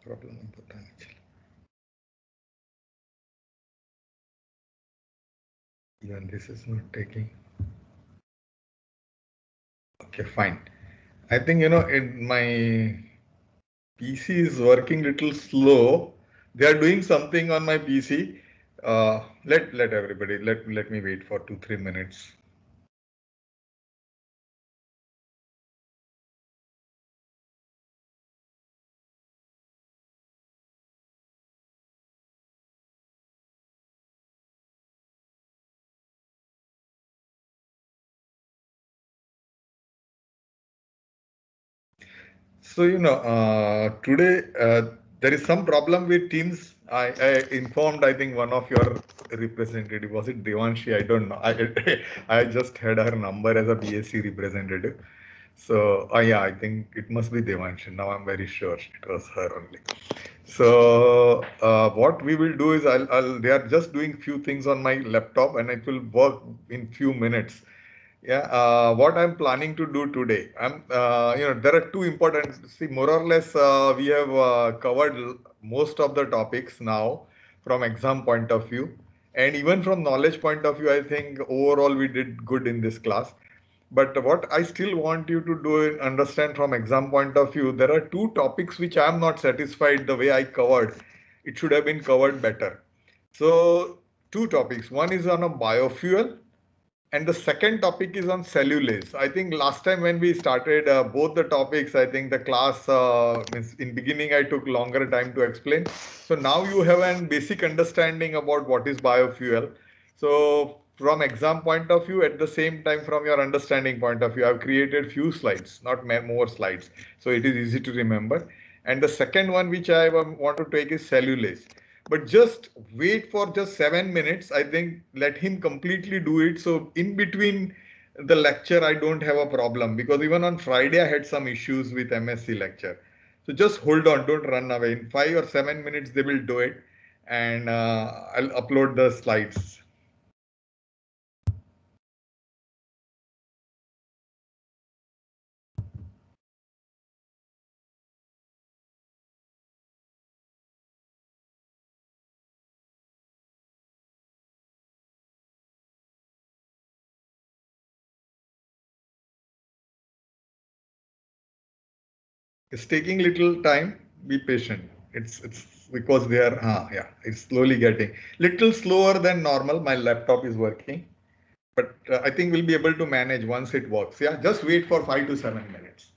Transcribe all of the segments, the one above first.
Problem नहीं पता नहीं चला. Even this is not taking. Okay, fine. I think in my PC is working little slow. They are doing something on my PC. Let everybody let me wait for 2-3 minutes. So today there is some problem with Teams. I informed, I think, one of your representative. Was it Devanshi? I don't know. I just had her number as a BSc representative. So yeah, I think it must be Devanshi. Now I'm very sure it was her only. So what we will do is they are just doing few things on my laptop and it will work in few minutes. Yeah, what I'm planning to do today, there are two important, see, more or less, we have covered most of the topics now from exam point of view. And even from knowledge point of view, I think overall we did good in this class. But what I still want you to do and understand from exam point of view, there are two topics which I am not satisfied the way I covered. It should have been covered better. So two topics. One is on a biofuel and the second topic is on cellulase. I think last time when we started both the topics, I think the class means in beginning I took longer time to explain. So now you have an basic understanding about what is biofuel. So from exam point of view, at the same time from your understanding point of view, I've created few slides, not more slides. So it is easy to remember. And the second one which I want to take is cellulase. But just wait for just 7 minutes. I think let him completely do it. So in between the lecture, I don't have a problem because even on Friday, I had some issues with MSc lecture. So just hold on, don't run away. In 5 or 7 minutes, they will do it and I'll upload the slides. It's taking little time. Be patient. It's because they are yeah. It's slowly getting little slower than normal. My laptop is working, but I think we'll be able to manage once it works. Yeah, just wait for 5 to 7 minutes.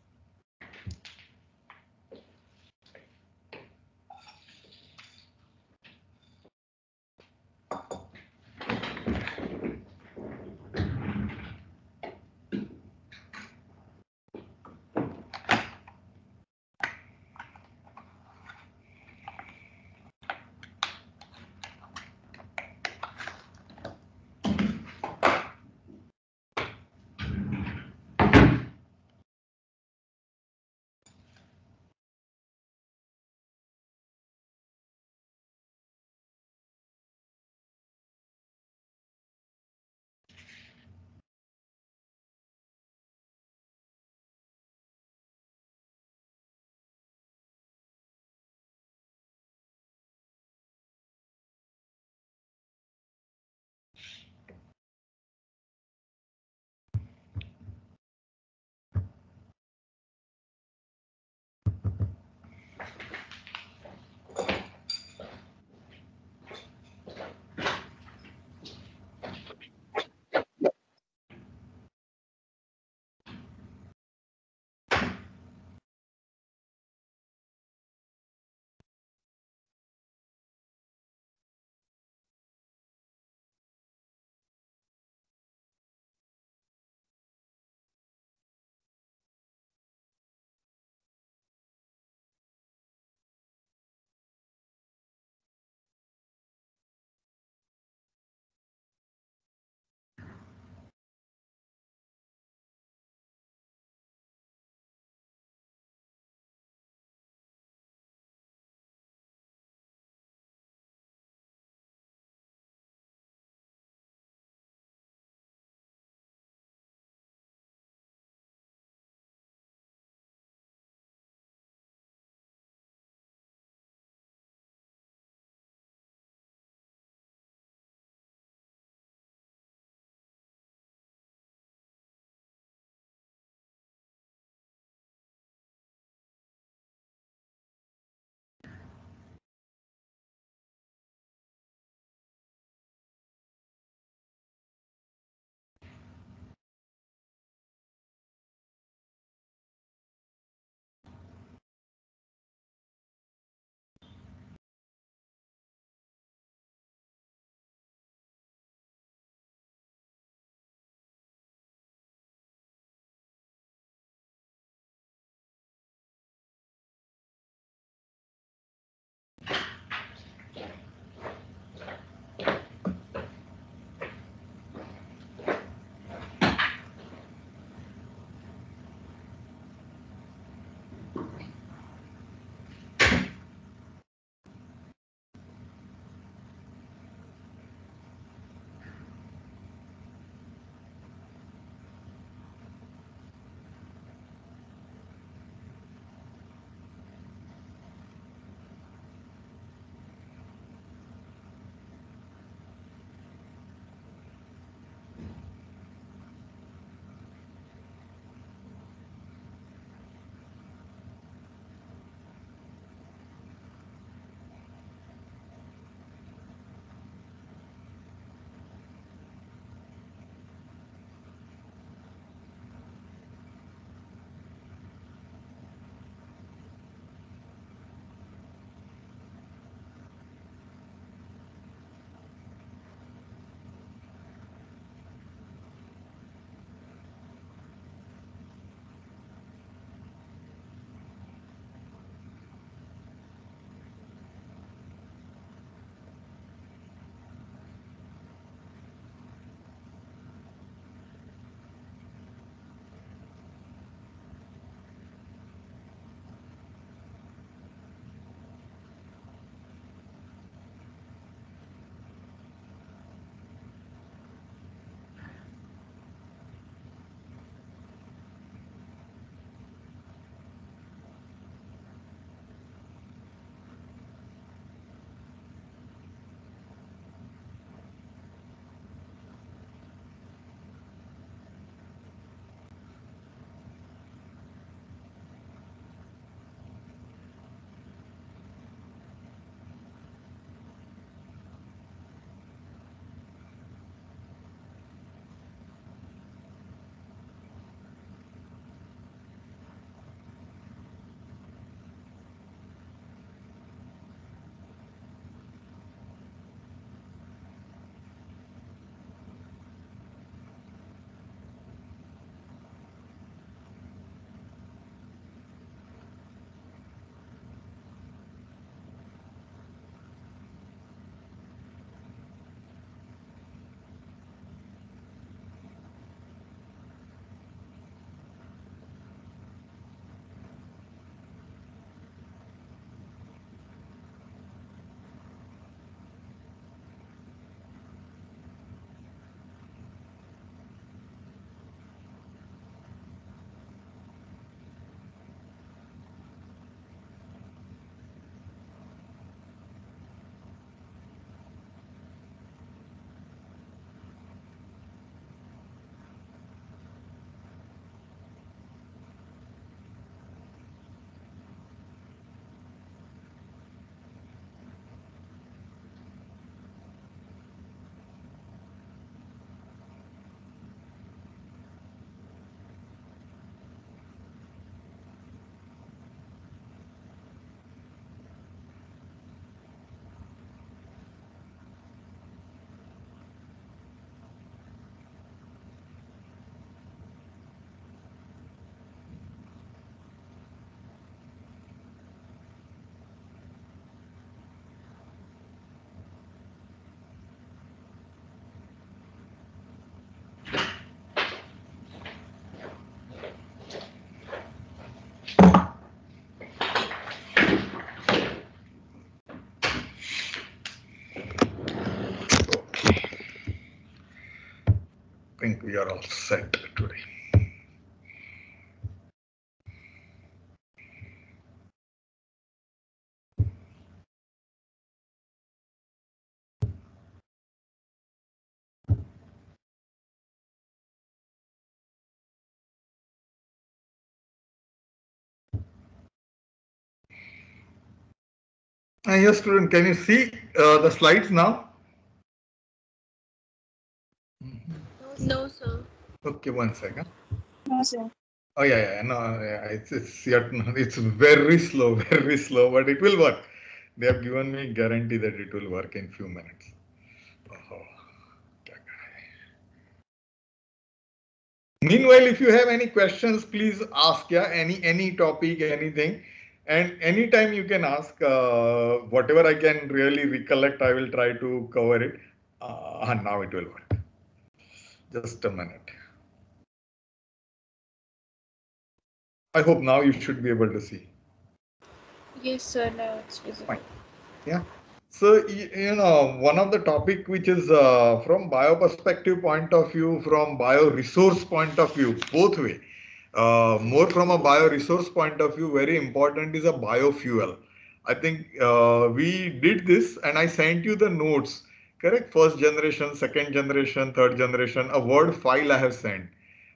think we are all set today. Yes, student, can you see the slides now? No, sir. Okay, one second. No, sir. Oh yeah, no, yeah, it's yet it's very slow, very slow, but it will work. They have given me guarantee that it will work in few minutes. Oh. Meanwhile, if you have any questions, please ask. Yeah, any topic, anything, and anytime you can ask. Whatever I can really recollect, I will try to cover it. And now it will work. Just a minute. I hope now you should be able to see. Yes, sir. Now it's visible. Fine. Yeah. So, one of the topic which is from bio perspective point of view, from bio resource point of view, both way. More from a bio resource point of view, very important is a biofuel. I think we did this and I sent you the notes, correct? First generation, second generation, third generation, a Word file I have sent.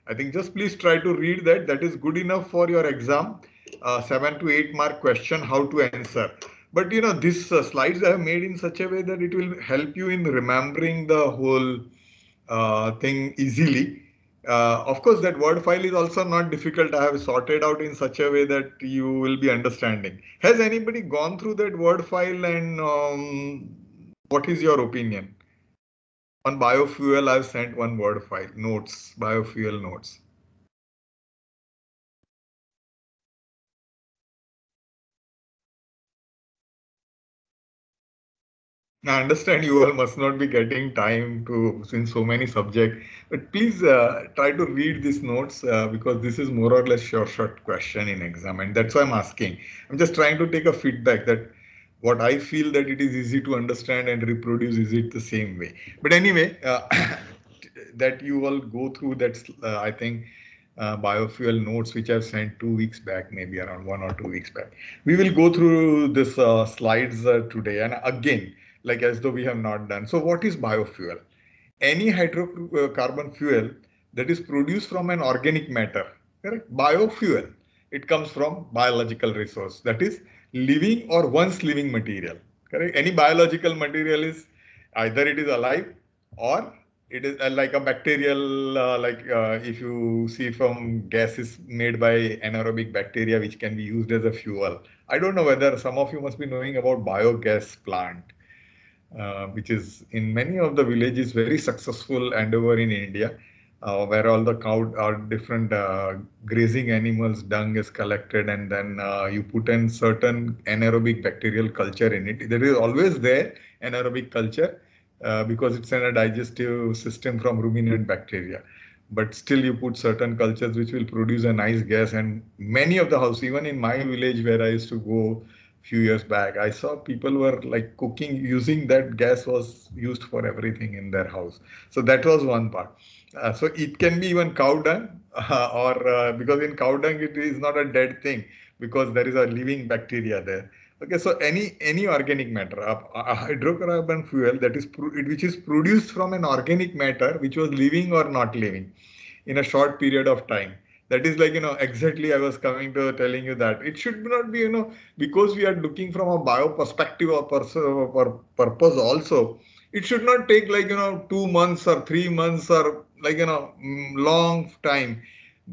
I think just please try to read that. That is good enough for your exam. 7 to 8 mark question, how to answer. But these slides I have made in such a way that it will help you in remembering the whole thing easily. Of course, that Word file is also not difficult. I have sorted out in such a way that you will be understanding. Has anybody gone through that Word file, and what is your opinion? On biofuel, I've sent one Word file, notes, biofuel notes. I understand you all must not be getting time to in so many subjects, but please try to read these notes because this is more or less short question in exam, and that's why I'm asking. I'm just trying to take a feedback that what I feel that it is easy to understand and reproduce, is it the same way? But anyway, that you all go through that, I think biofuel notes which I've sent 2 weeks back, maybe around 1 or 2 weeks back. We will go through this slides today, and again, like as though we have not done. So what is biofuel? Any hydrocarbon fuel that is produced from an organic matter, correct? Biofuel, it comes from biological resource, that is living or once living material, correct? Any biological material is either it is alive or it is like a bacterial, if you see from gases made by anaerobic bacteria, which can be used as a fuel. I don't know whether some of you must be knowing about biogas plant, which is in many of the villages very successful endeavor in India, where all the cow or different grazing animals dung is collected, and then you put in certain anaerobic bacterial culture in it. There is always there anaerobic culture because it's in a digestive system from ruminant bacteria. But still you put certain cultures which will produce a nice gas, and many of the house, even in my village where I used to go few years back, I saw people were like cooking using that gas was used for everything in their house. So that was one part. So it can be even cow dung or because in cow dung it is not a dead thing because there is a living bacteria there. Okay, so any organic matter, a hydrocarbon fuel that is which is produced from an organic matter which was living or not living in a short period of time. That is like, exactly I was coming to telling you that it should not be, because we are looking from a bio perspective or purpose also, it should not take like, 2 months or 3 months or like, long time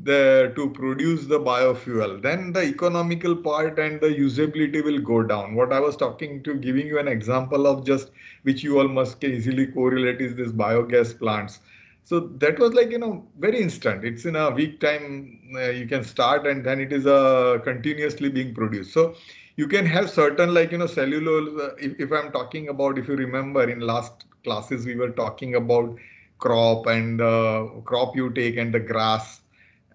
to produce the biofuel. Then the economical part and the usability will go down. What I was talking to, giving you an example of just which you all must easily correlate, is this biogas plants. So that was like, very instant. It's in a week time, you can start, and then it is continuously being produced. So you can have certain like, cellulose, if I'm talking about, if you remember in last classes, we were talking about crop and crop you take and the grass,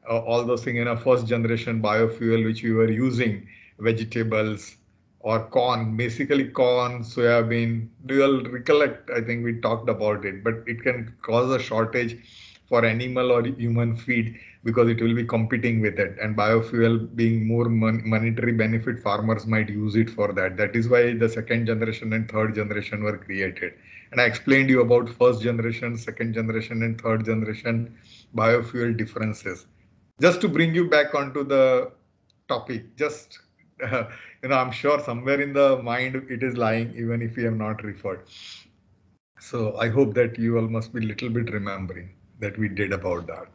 all those things in a first generation biofuel, which we were using, vegetables or corn, basically corn, soybean. Do you all recollect? I think we talked about it, but it can cause a shortage for animal or human feed because it will be competing with it. And biofuel being more monetary benefit, farmers might use it for that. That is why the second generation and third generation were created. And I explained you about first generation, second generation, and third generation biofuel differences. Just to bring you back onto the topic, just I'm sure somewhere in the mind it is lying, even if we have not referred. So I hope that you all must be a little bit remembering that we did about that.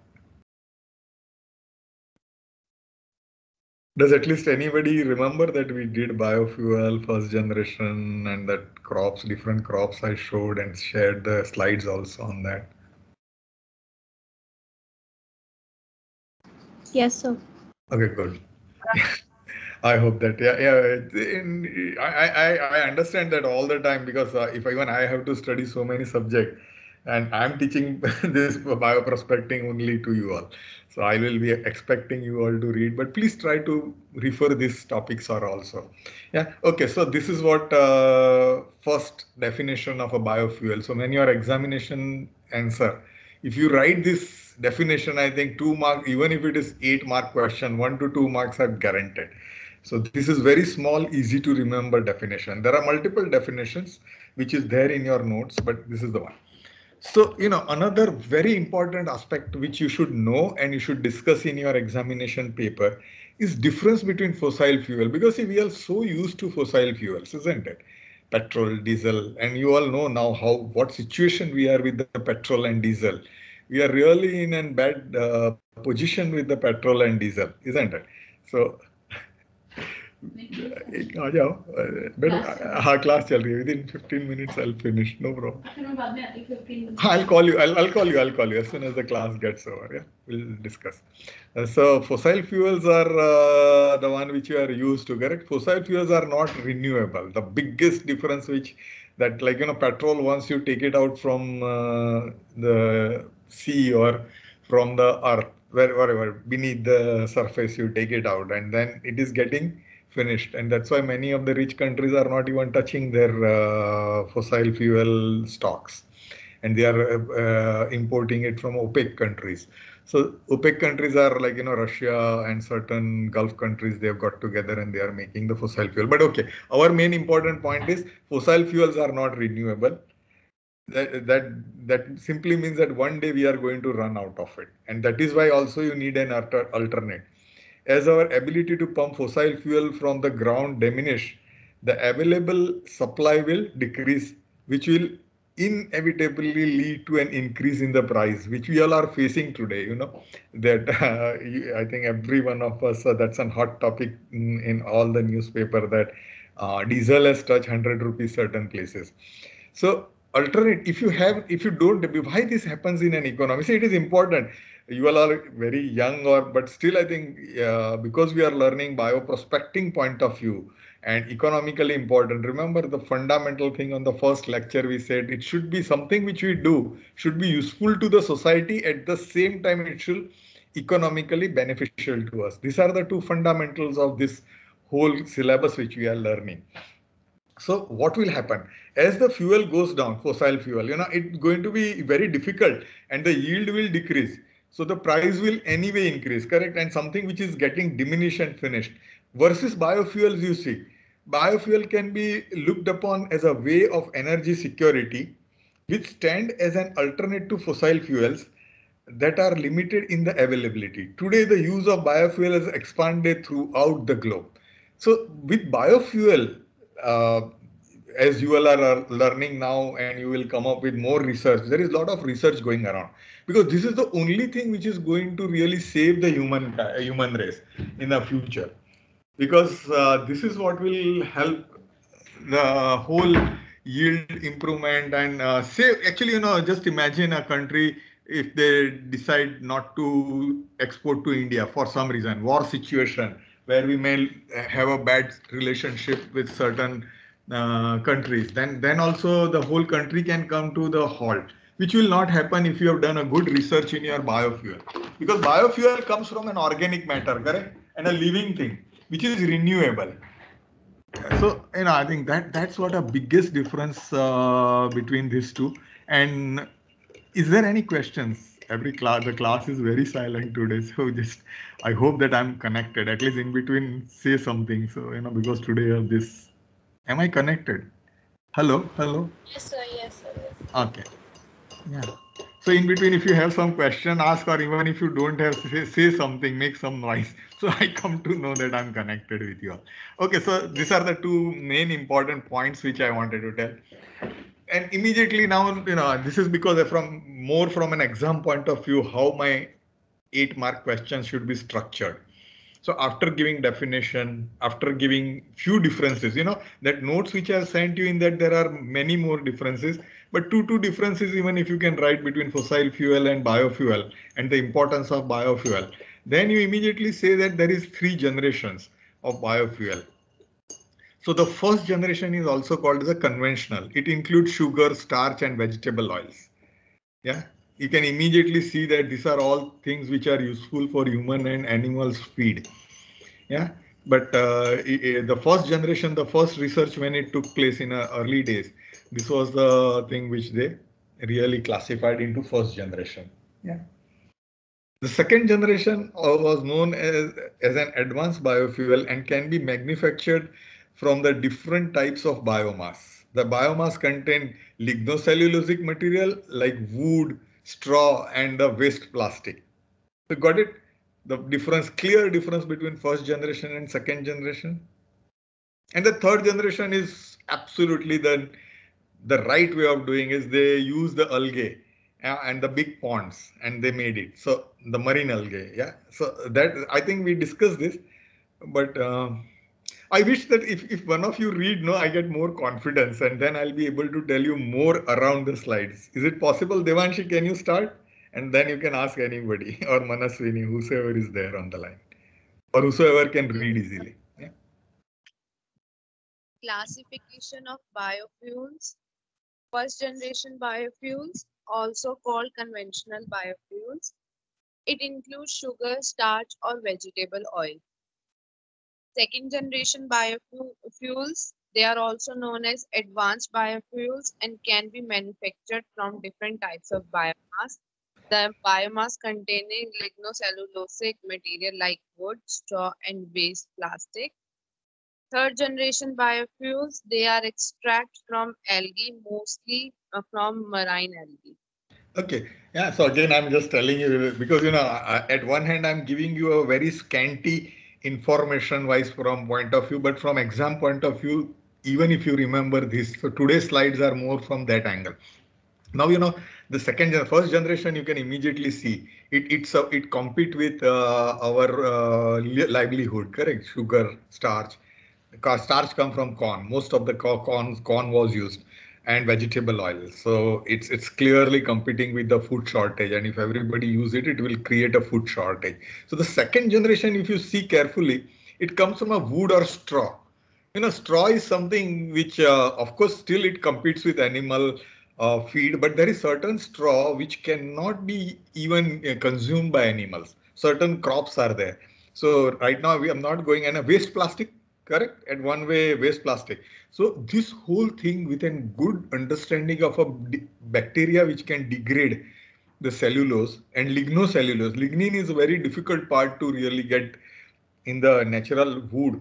Does at least anybody remember that we did biofuel first generation and that crops, different crops I showed and shared the slides also on that? Yes, sir. Okay, good. I hope that I understand that all the time because if even I have to study so many subjects and I'm teaching this bioprospecting only to you all, so I will be expecting you all to read. But please try to refer these topics are also. Yeah. Okay. So this is what first definition of a biofuel. So when your examination answer, if you write this definition, I think 2 mark, even if it is 8 mark question, 1 to 2 marks are guaranteed. So this is very small, easy to remember definition. There are multiple definitions which is there in your notes, but this is the one. So, another very important aspect which you should know and you should discuss in your examination paper is difference between fossil fuel, because see, we are so used to fossil fuels, isn't it? Petrol, diesel, and you all know now what situation we are with the petrol and diesel. We are really in a bad position with the petrol and diesel, isn't it? So आ जाओ बेटा हाँ class चल रही है within 15 minutes I'll finish no problem. I'll call you. I'll call you. I'll call you as soon as the class gets over. Yeah, we'll discuss. So fossil fuels are the one which you are used to. Correct. Fossil fuels are not renewable. The biggest difference which that petrol, once you take it out from the sea or from the earth, wherever beneath the surface you take it out, and then it is getting finished, and that's why many of the rich countries are not even touching their fossil fuel stocks, and they are importing it from OPEC countries. So OPEC countries are like Russia and certain Gulf countries. They have got together and they are making the fossil fuel. But okay, our main important point is fossil fuels are not renewable. That simply means that one day we are going to run out of it, and that is why also you need an alternate. As our ability to pump fossil fuel from the ground diminish, the available supply will decrease, which will inevitably lead to an increase in the price, which we all are facing today. That I think every one of us, that's a hot topic in all the newspaper, that diesel has touched 100 rupees certain places. So alternate, if you don't, why this happens in an economy? See, it is important. You all are very young, but still I think because we are learning bioprospecting point of view and economically important. Remember the fundamental thing on the first lecture, we said it should be something which we do, should be useful to the society, at the same time it should economically beneficial to us. These are the two fundamentals of this whole syllabus which we are learning. So what will happen as the fuel goes down, fossil fuel, it's going to be very difficult and the yield will decrease. So the price will anyway increase, correct? And something which is getting diminished and finished versus biofuels, you see, biofuel can be looked upon as a way of energy security, which stand as an alternate to fossil fuels that are limited in the availability. Today, the use of biofuel has expanded throughout the globe. So with biofuel, uh, as you all are learning now and you will come up with more research, there is a lot of research going around, because this is the only thing which is going to really save the human race in the future, because this is what will help the whole yield improvement and save. Actually, just imagine a country if they decide not to export to India for some reason, war situation, where we may have a bad relationship with certain countries, then also the whole country can come to the halt, which will not happen if you have done a good research in your biofuel, because biofuel comes from an organic matter, correct, and a living thing which is renewable. So, I think that's what a biggest difference between these two. And is there any questions? The class is very silent today. So just, I hope that I'm connected, at least in between, say something. So, because today of this, am I connected? Hello, hello. Yes, sir. Yes, sir. Yes. Okay. Yeah. So in between, if you have some question, ask, or even if you don't have, say something, make some noise. So I come to know that I'm connected with you all. Okay, so these are the two main important points which I wanted to tell. And immediately now, this is because from an exam point of view, how my 8-mark questions should be structured. So after giving definition, after giving few differences, that notes which I sent you, in that there are many more differences, but two differences, even if you can write between fossil fuel and biofuel and the importance of biofuel, then you immediately say that there is 3 generations of biofuel. So the first generation is also called as a conventional. It includes sugar, starch, and vegetable oils. Yeah, you can immediately see that these are all things which are useful for human and animals feed. Yeah, but the first generation, the first research when it took place in early days, this was the thing which they really classified into first generation. Yeah. The second generation was known as an advanced biofuel and can be manufactured from the different types of biomass. The biomass contain lignocellulosic material like wood, straw, and the waste plastic. So got it? The difference, clear difference between first generation and second generation. And the third generation is absolutely the right way of doing is they use the algae and the big ponds and they made it. So the marine algae, yeah. So that, I think we discussed this, but I wish that if one of you read, no, I get more confidence and then I'll be able to tell you more around the slides. Is it possible, Devanshi? Can you start? And then you can ask anybody or Manaswini, whosoever is there on the line, or whosoever can read easily. Yeah. Classification of biofuels. First generation biofuels, also called conventional biofuels. It includes sugar, starch, or vegetable oil. Second generation biofuels, they are also known as advanced biofuels and can be manufactured from different types of biomass. The biomass containing lignocellulosic material like wood, straw, and waste plastic. Third generation biofuels, they are extract from algae, mostly from marine algae. Okay. Yeah. So again, I'm just telling you because at one hand I'm giving you a very scanty information wise from point of view, but from exam point of view, even if you remember this, so today's slides are more from that angle. Now the first generation, you can immediately see it compete with our livelihood, correct? Sugar, starch. Starch come from corn. Most of the corn was used, and vegetable oil. So it's clearly competing with the food shortage. And if everybody use it, it will create a food shortage. So the second generation, if you see carefully, it comes from a wood or straw. Straw is something which, of course, still it competes with animal feed, but there is certain straw which cannot be even consumed by animals. Certain crops are there. So right now we are not going, and a waste plastic, correct? At one way, waste plastic. So this whole thing with a good understanding of a bacteria which can degrade the cellulose and lignocellulose. Lignin is a very difficult part to really get in the natural wood.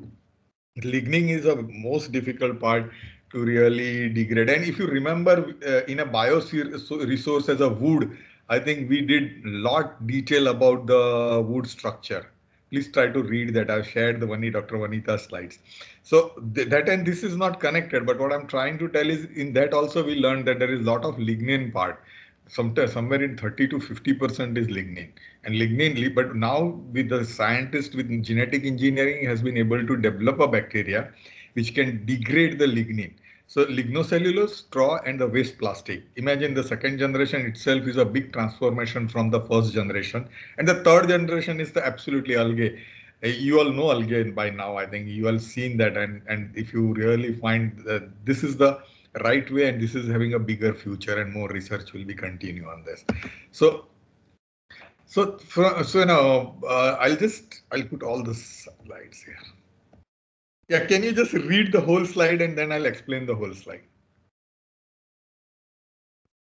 Lignin is the most difficult part to really degrade. And if you remember in a bioresource as a wood, I think we did lot detail about the wood structure. Please try to read that. I've shared Dr. Vanita's slides. So that, and this is not connected, but what I'm trying to tell is in that also we learned that there is a lot of lignin part. Somewhere in 30 to 50% is lignin, and lignin, but now with the scientist with genetic engineering has been able to develop a bacteria which can degrade the lignin. So lignocellulose, straw, and the waste plastic. Imagine the second generation itself is a big transformation from the first generation, and the third generation is the absolutely algae. You all know algae by now. I think you all seen that, and if you really find that this is the right way and this is having a bigger future and more research will be continue on this. So now I'll put all the slides here. Yeah, can you just read the whole slide and then I'll explain the whole slide.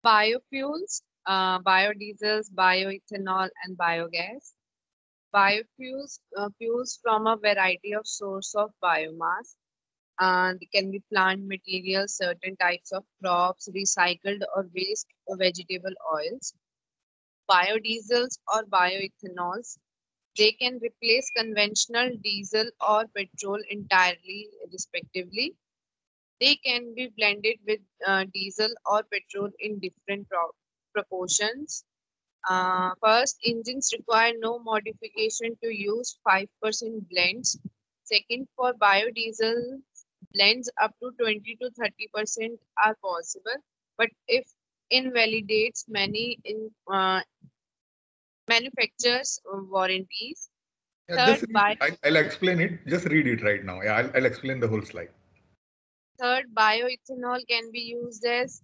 Biofuels, biodiesels, bioethanol, and biogas. Biofuels, fuels from a variety of source of biomass. They can be plant materials, certain types of crops, recycled or waste vegetable oils. Biodiesels or bioethanols, they can replace conventional diesel or petrol entirely, respectively. They can be blended with diesel or petrol in different proportions. First, engines require no modification to use 5% blends. Second, for biodiesel, blends up to 20 to 30% are possible, but if invalidates many in manufacturers' warranties. Yeah, Third, just read it. I'll explain it. Just read it right now. Yeah, I'll explain the whole slide. Third, bioethanol can be used as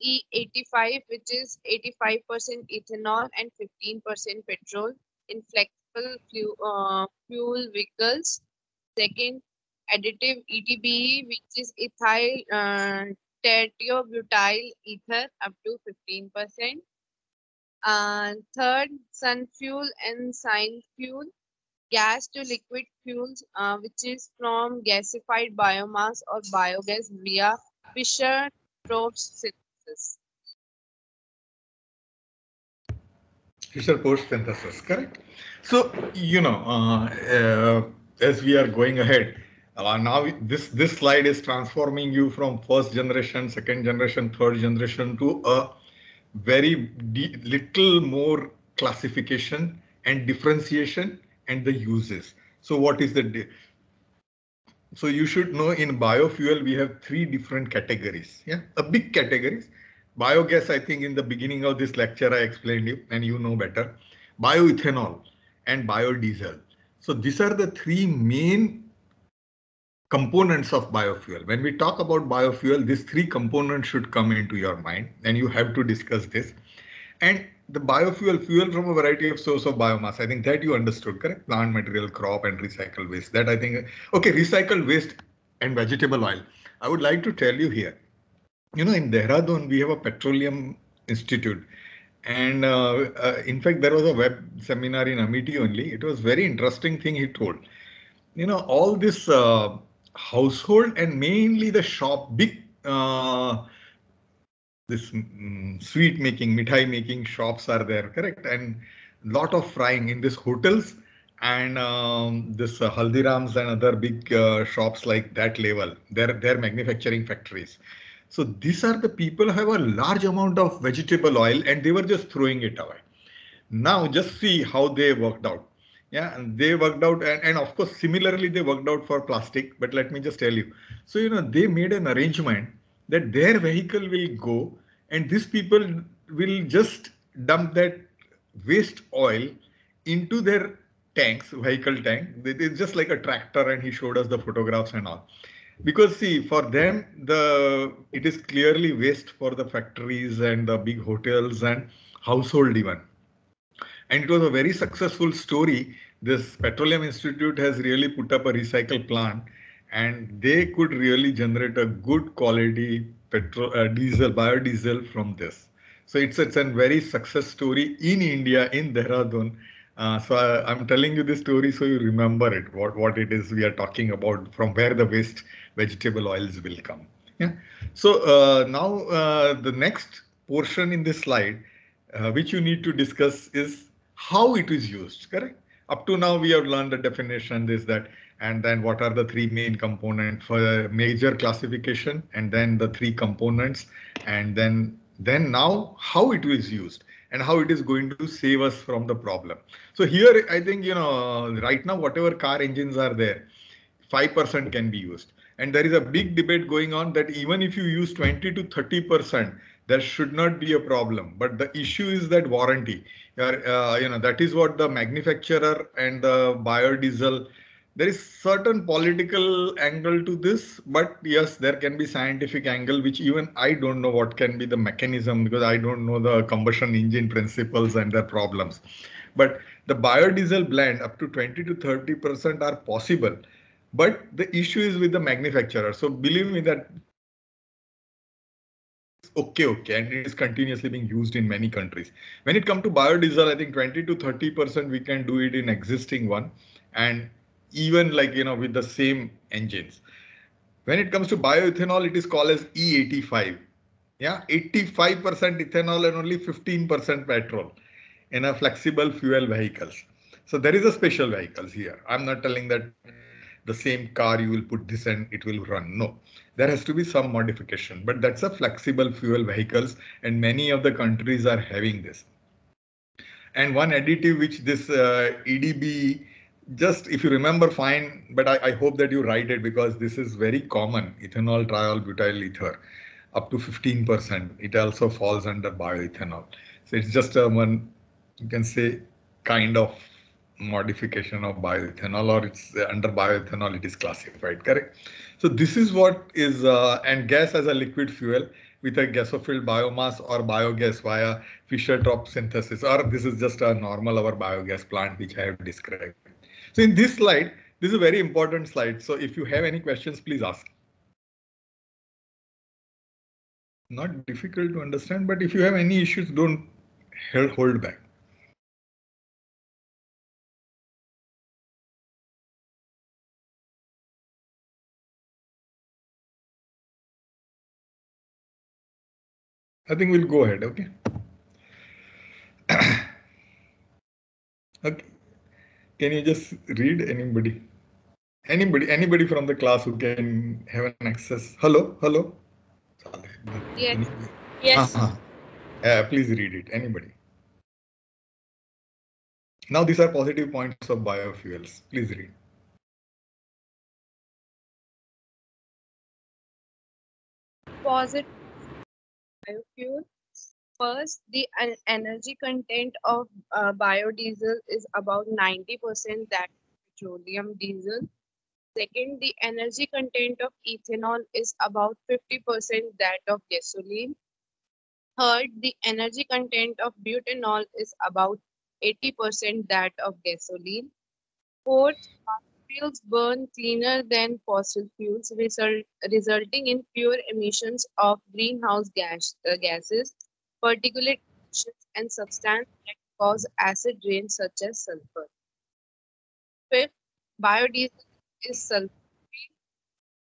E85, which is 85% ethanol and 15% petrol in flexible fuel vehicles. Second, additive ETBE, which is ethyl tertiobutyl ether up to 15%. And third, sun fuel and sine fuel, gas to liquid fuels, which is from gasified biomass or biogas via Fischer-Tropsch synthesis. Fischer-Tropsch synthesis, correct? So, as we are going ahead, now this slide is transforming you from first generation, second generation, third generation to a very little more classification and differentiation and the uses. So what is the so you should know in biofuel we have three different categories. Yeah, a big categories. Biogas, I think in the beginning of this lecture I explained you and you know better. Bioethanol and biodiesel. So these are the three main components of biofuel. When we talk about biofuel, these three components should come into your mind and you have to discuss this. And the biofuel, fuel from a variety of source of biomass, I think that you understood, correct? Plant material, crop and recycled waste. That I think, okay, recycled waste and vegetable oil. I would like to tell you here, in Dehradun, we have a petroleum institute. And in fact, there was a web seminar in Amity only. It was very interesting thing he told. All this household and mainly the shop, big this sweet making, mithai making shops are there, correct? And lot of frying in these hotels and this Haldirams and other big shops like that level. They're manufacturing factories. So these are the people who have a large amount of vegetable oil and they were just throwing it away. Now just see how they worked out. Yeah, and they worked out and of course similarly they worked out for plastic, but let me just tell you. So they made an arrangement that their vehicle will go and these people will just dump that waste oil into their tanks, vehicle tank. It's just like a tractor and he showed us the photographs and all. Because see, for them, it is clearly waste for the factories and the big hotels and household even. And it was a very successful story. This Petroleum Institute has really put up a recycle plant and they could really generate a good quality biodiesel from this. So it's a very success story in India, in Dehradun. So I'm telling you this story so you remember it, what it is we are talking about, from where the waste vegetable oils will come. Yeah. So now the next portion in this slide, which you need to discuss is how it is used, correct? Up to now, we have learned the definition, this, that, and then what are the three main components for major classification, and then the three components, and then now how it is used and how it is going to save us from the problem. So here, I think, right now, whatever car engines are there, 5% can be used. And there is a big debate going on that even if you use 20 to 30%, there should not be a problem. But the issue is that warranty. That is what the manufacturer and the biodiesel, there is certain political angle to this, but yes, there can be scientific angle, which even I don't know what can be the mechanism because I don't know the combustion engine principles and their problems. But the biodiesel blend up to 20 to 30% are possible. But the issue is with the manufacturer. So believe me that okay, and it is continuously being used in many countries. When it comes to biodiesel, I think 20 to 30% we can do it in existing one, and even like with the same engines. When it comes to bioethanol, it is called as E85. Yeah, 85% ethanol and only 15% petrol in a flexible fuel vehicles. So there is a special vehicles here. I'm not telling that the same car you will put this and it will run. No, there has to be some modification, but that's a flexible fuel vehicles and many of the countries are having this. And one additive which this EDB, just if you remember fine, but I hope that you write it because this is very common, ethanol triol butyl ether up to 15%. It also falls under bioethanol. So it's just a one, you can say, kind of modification of bioethanol, or it's under bioethanol it is classified, correct? So this is what is, and gas as a liquid fuel with a gasophil biomass or biogas via Fischer-Tropsch synthesis, or this is just a normal our biogas plant which I have described. So in this slide, this is a very important slide. So if you have any questions, please ask. Not difficult to understand, but if you have any issues, don't hold back. I think we'll go ahead, okay? Okay. Can you just read anybody? Anybody from the class who can have an access? Hello? Yes. Yes. Please read it, anybody. Now these are positive points of biofuels. Please read. Positive biofuel. First, the energy content of biodiesel is about 90% that petroleum diesel. Second, the energy content of ethanol is about 50% that of gasoline. Third, the energy content of butanol is about 80% that of gasoline. Fourth, fuels burn cleaner than fossil fuels, resulting in fewer emissions of greenhouse gases, particulate emissions, and substances that cause acid rain, such as sulfur. Fifth, biodiesel is sulfur-free.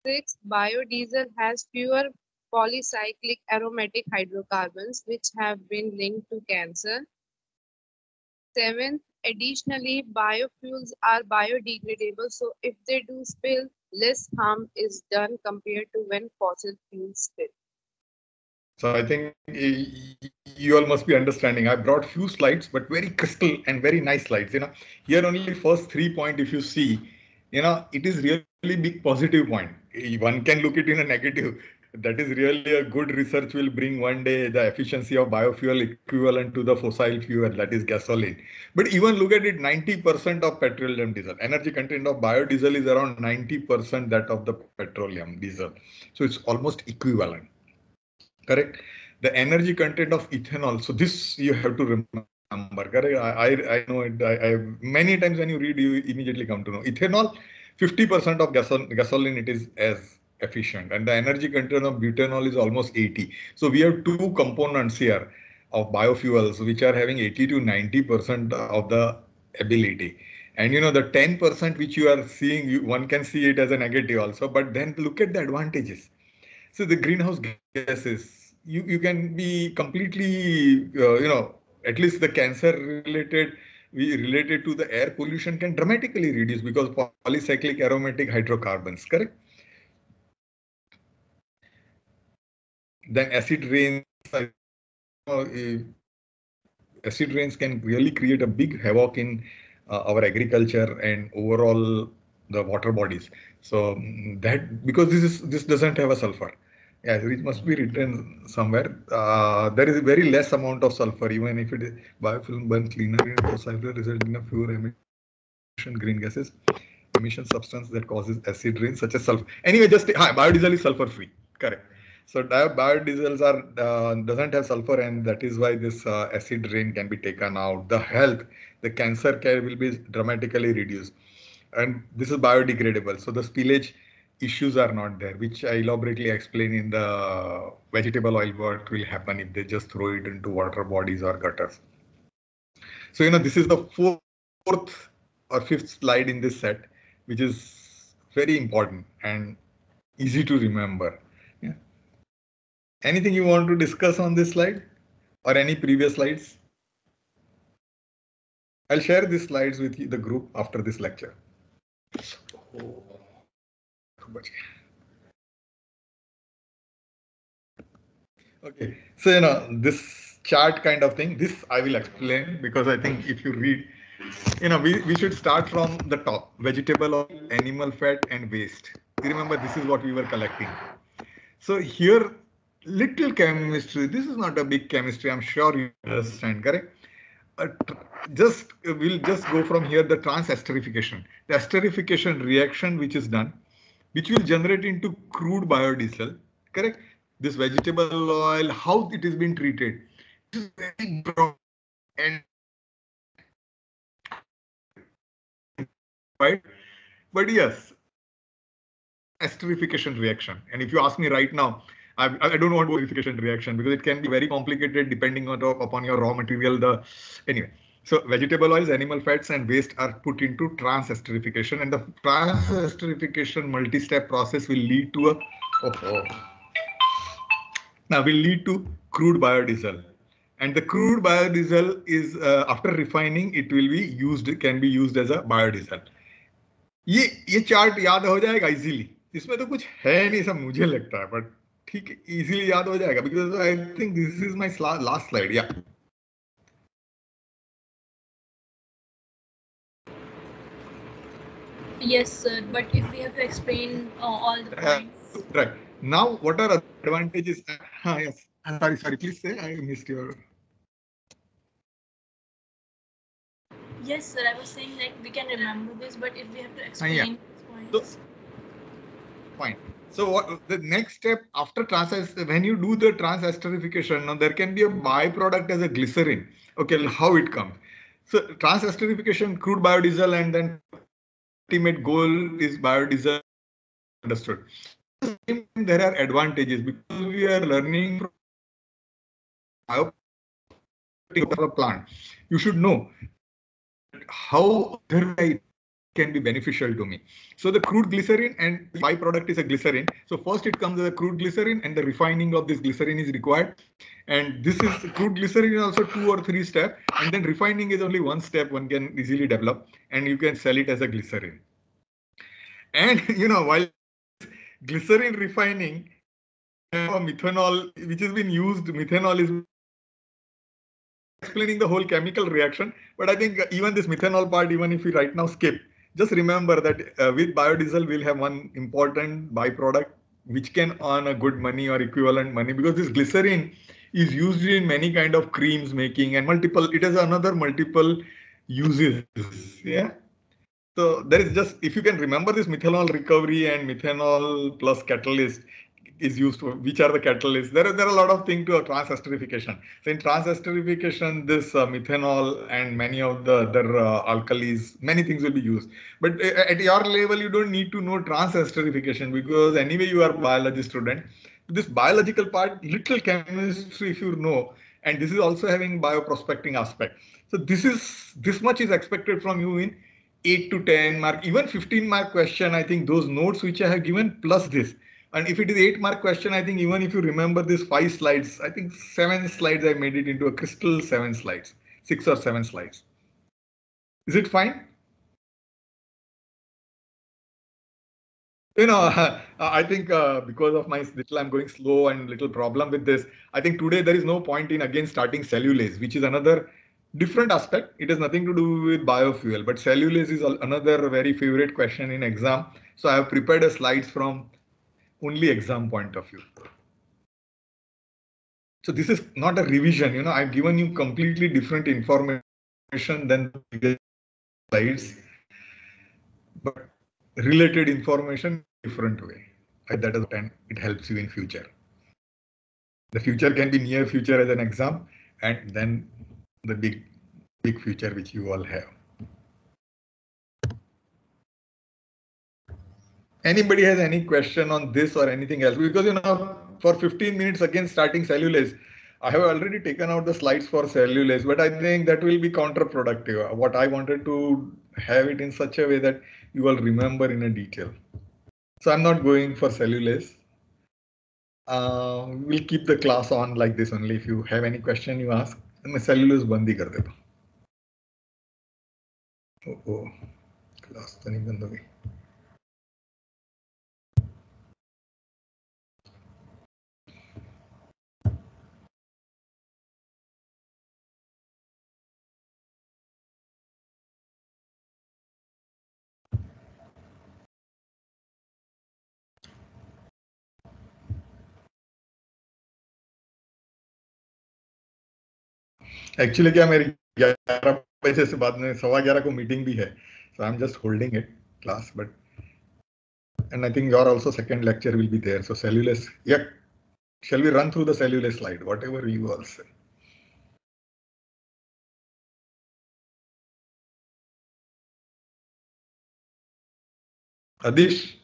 Sixth, biodiesel has fewer polycyclic aromatic hydrocarbons, which have been linked to cancer. Seventh, additionally, biofuels are biodegradable, so if they do spill, less harm is done compared to when fossil fuels spill. So I think you all must be understanding. I brought few slides, but very crystal and very nice slides. Here only first 3 points, if you see, it is really big positive point. One can look it in a negative. That is really a good research will bring one day the efficiency of biofuel equivalent to the fossil fuel, that is gasoline. But even look at it, 90% of petroleum diesel. Energy content of biodiesel is around 90% that of the petroleum diesel. So it's almost equivalent. Correct. The energy content of ethanol. So this you have to remember. Correct. I know it. I many times when you read, you immediately come to know ethanol. 50% of gasoline it is as efficient, and the energy content of butanol is almost 80. So we have two components here of biofuels which are having 80 to 90% of the ability. And the 10% which you are seeing, one can see it as a negative also. But then look at the advantages. So the greenhouse gases, you can be completely, at least the cancer related to the air pollution can dramatically reduce because polycyclic aromatic hydrocarbons, correct? Then acid rains, acid rains can really create a big havoc in our agriculture and overall the water bodies. So that because this doesn't have a sulfur. Yeah, it must be written somewhere. There is very less amount of sulfur, even if it is biofilm burn cleaner in fossil resulting in a fewer emission green gases, emission substance that causes acid rain such as sulfur. Anyway, just biodiesel is sulfur free. Correct. So biodiesels are doesn't have sulfur, and that is why this acid rain can be taken out. The health, the cancer care will be dramatically reduced. and this is biodegradable. So the spillage issues are not there, which I elaborately explain in the vegetable oil what will happen if they just throw it into water bodies or gutters. So, this is the fourth or fifth slide in this set, which is very important and easy to remember. Yeah. Anything you want to discuss on this slide or any previous slides? I'll share these slides with the group after this lecture. Okay, so this chart kind of thing, this I will explain because I think if you read, we should start from the top: vegetable oil, animal fat, and waste. You remember this is what we were collecting. So here, little chemistry. This is not a big chemistry. I'm sure you understand, correct? We'll just go from here. The trans-esterification, the esterification reaction which is done, which will generate into crude biodiesel, correct? This vegetable oil, how it is being treated, it is very broad and right. But yes, esterification reaction. And if you ask me right now, I don't want esterification reaction because it can be very complicated depending upon your raw material. Anyway. So vegetable oils, animal fats, and waste are put into trans-esterification, and the trans-esterification multi-step process will lead to crude biodiesel. And the crude biodiesel is after refining, it will be can be used as a biodiesel. ये chart याद हो जाएगा easily. इसमें तो कुछ है नहीं, सब मुझे लगता है, बट ठीक है, इजीली याद हो जाएगा because I think this is my last slide. Yeah. Yes, sir. But if we have to explain all the points. Right. Now, what are advantages? Yes. Sorry. Please say. I missed your. Yes, sir. I was saying like we can remember this, but if we have to explain Yeah. these points. So, fine. So what the next step after when you do the trans-esterification, now there can be a byproduct as a glycerin. Okay, how it comes? So trans-esterification, crude biodiesel, and then ultimate goal is biodiesel. Understood. There are advantages because we are learning from a plant. You should know how it can be beneficial to me. So the crude glycerin and byproduct is a glycerin. So first it comes as a crude glycerin and the refining of this glycerin is required. And this is crude glycerin is also 2 or 3 steps. And then refining is only 1 step one can easily develop and you can sell it as a glycerin. And while glycerin refining, methanol, which has been used, methanol is explaining the whole chemical reaction. But I think even this methanol part, even if we right now skip, just remember that with biodiesel, we'll have one important byproduct which can earn a good money or equivalent money because this glycerin is used in many kind of creams making and it has another multiple uses. Yeah. So there is just, if you can remember this methanol recovery and methanol plus catalyst is used for, which are the catalysts. There are a lot of things to a trans-esterification. So in trans-esterification, this methanol and many of the other alkalis, many things will be used. But at your level, you don't need to know trans-esterification because anyway you are a biology student. This biological part, little chemistry if you know, and this is also having bioprospecting aspect. So this much is expected from you in 8 to 10 mark, even 15 mark question. I think those notes which I have given plus this. And if it is 8 mark question, I think even if you remember this 5 slides, I think 7 slides, I made it into a crystal 7 slides, 6 or 7 slides. Is it fine? I think because of I'm going slow and little problem with this. I think today there is no point in again starting cellulase, which is another different aspect. It has nothing to do with biofuel, but cellulase is another very favorite question in exam. So I have prepared a slides from only exam point of view. So this is not a revision, I've given you completely different information than the slides, but related information different way. That is and it helps you in future. The future can be near future as an exam, and then the big future which you all have. Anybody has any question on this or anything else? Because, for 15 minutes again starting cellulase, I have already taken out the slides for cellulase, but I think that will be counterproductive. What I wanted to have it in such a way that you will remember in a detail. So I'm not going for cellulase. We'll keep the class on like this only. If you have any question, you ask. मैं cellulose बंद ही कर देता हूँ. Oh, class तो नहीं बंद हो गई. एक्चुअली क्या मेरी 11 बजे से बाद में 11:15 को मीटिंग भी है, so I'm just holding it class, and I think your also second lecture will be there. So cellulase, yeah, shall we run through the cellulase slide, whatever you all say? Adish,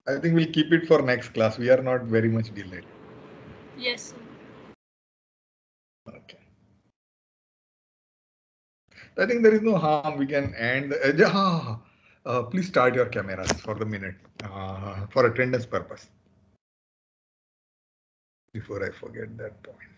I think we'll keep it for next class. We are not very much delayed. Yes, sir. Okay. I think there is no harm. We can end. Please start your cameras for the minute for attendance purpose. Before I forget that point.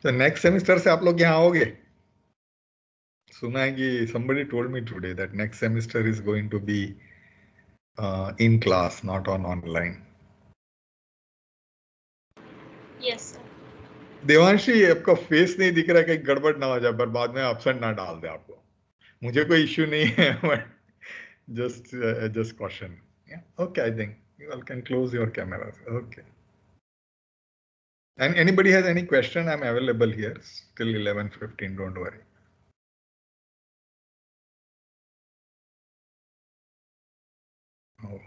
तो next semester से आप लोग यहाँ आओगे? सुना है कि somebody told me today that next semester is going to be in class, not on online. Yes, sir. Devanshi, आपका फेस नहीं दिख रहा, कहीं गड़बड़ ना हो जाए, पर बाद में एब्सेंट ना डाल दे आपको. मुझे कोई इश्यू नहीं है, but just caution. Yeah. Okay, I think you all can close your cameras. Okay. And anybody has any question, I'm available here till 11:15. Don't worry. Oh.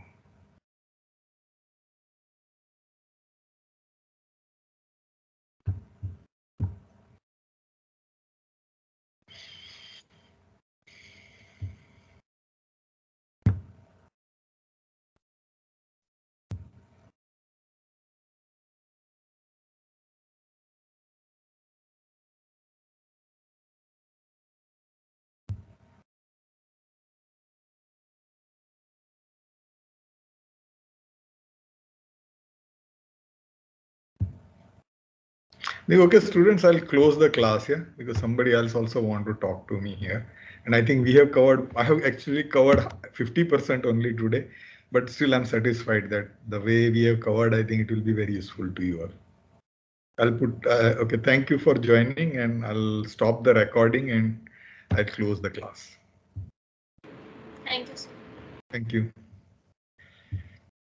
Okay, students, I'll close the class here because somebody else also want to talk to me here. And I think I have actually covered 50% only today, but still I'm satisfied that the way we have covered, I think it will be very useful to you all. I'll put, okay, thank you for joining, and I'll stop the recording and I'll close the class. Thank you, sir. Thank you.